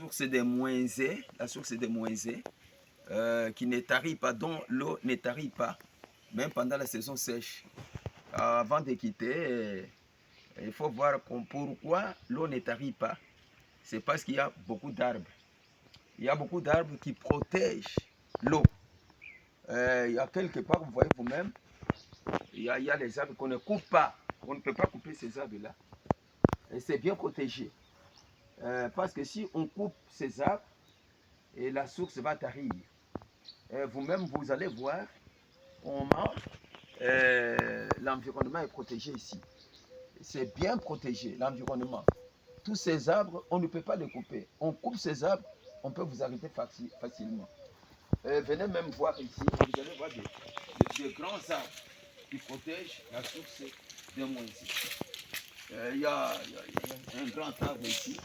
source de Mouenzé, la source de Mouenzé, qui ne tarit pas, dont l'eau ne tarit pas, même pendant la saison sèche. Avant de quitter, il faut voir pourquoi l'eau ne tarit pas. C'est parce qu'il y a beaucoup d'arbres. Il y a beaucoup d'arbres qui protègent l'eau. Il y a quelque part, vous voyez vous-même, il y a les arbres qu'on ne coupe pas. On ne peut pas couper ces arbres-là. Et c'est bien protégé. Parce que si on coupe ces arbres, et la source va tarir. Vous-même, vous allez voir comment l'environnement est protégé ici. C'est bien protégé, l'environnement. Tous ces arbres, on ne peut pas les couper. On coupe ces arbres, on peut vous arrêter facilement. Venez même voir ici, vous allez voir des grands arbres qui protègent la source de Mouenzé. Il y a un grand arbre ici.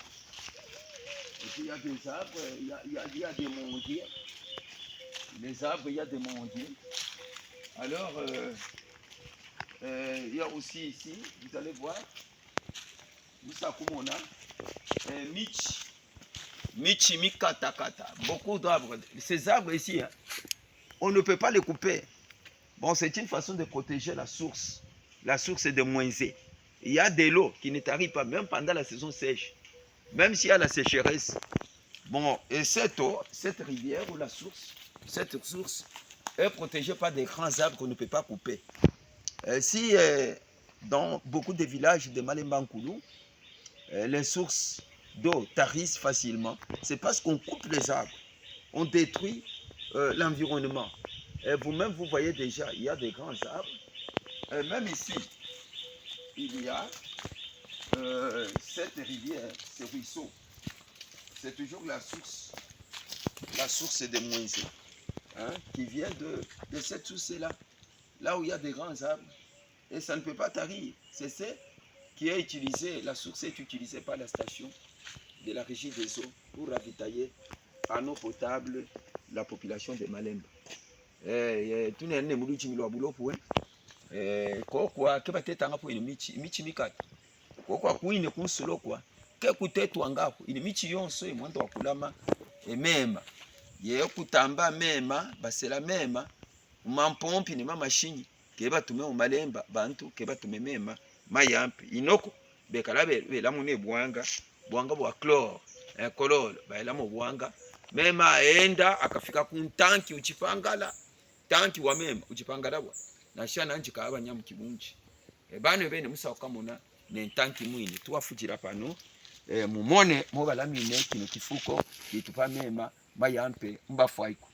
Et puis il y a des arbres, il y a des mondiers. Les arbres, il y a des mondiers. Alors, il y a aussi ici, vous allez voir, Musakumona, Michi Mikatakata, beaucoup d'arbres. Ces arbres ici, hein, on ne peut pas les couper. Bon, c'est une façon de protéger la source de Mouenzé. Il y a de l'eau qui ne tarit pas, même pendant la saison sèche, même s'il y a la sécheresse. Bon, et cette eau, cette rivière ou cette source est protégée par des grands arbres qu'on ne peut pas couper. Si dans beaucoup de villages de Malemba-Nkulu, les sources d'eau tarissent facilement, c'est parce qu'on coupe les arbres, on détruit l'environnement. Vous-même, vous voyez déjà, il y a des grands arbres. Même ici, il y a cette rivière, ce ruisseau. C'est toujours la source de Mouenzé, hein, qui vient de cette source-là, là où il y a des grands arbres. Et ça ne peut pas tarir. C'est ce qui est utilisé, la source est utilisée par la station de la régie des eaux pour ravitailler en eau potable la population de Malemba. Tout le monde est venu à Boulopoué. Quoi que peut-être un peu une michimika. Quoi une consolo quoi. Que coûte toi ngapo. Une michion so et moins de kulama et même. Ye kutamba mema, basela mema. Mampompi ni machine. Keba tume Malemba bantu keba tume mema mayampi inoko bekala bela mune bwanga bwa chlore kololo baela mo bwanga mema enda akafika ku tanki uchipangala tanki wa mema uchipangala bwa na shana njika abanyamu kibunji bano bene musaka mona ne tanki mwini tuwafugira pano mumone mo balamine kino kifuko kitupa mema mayampe mbafaiko.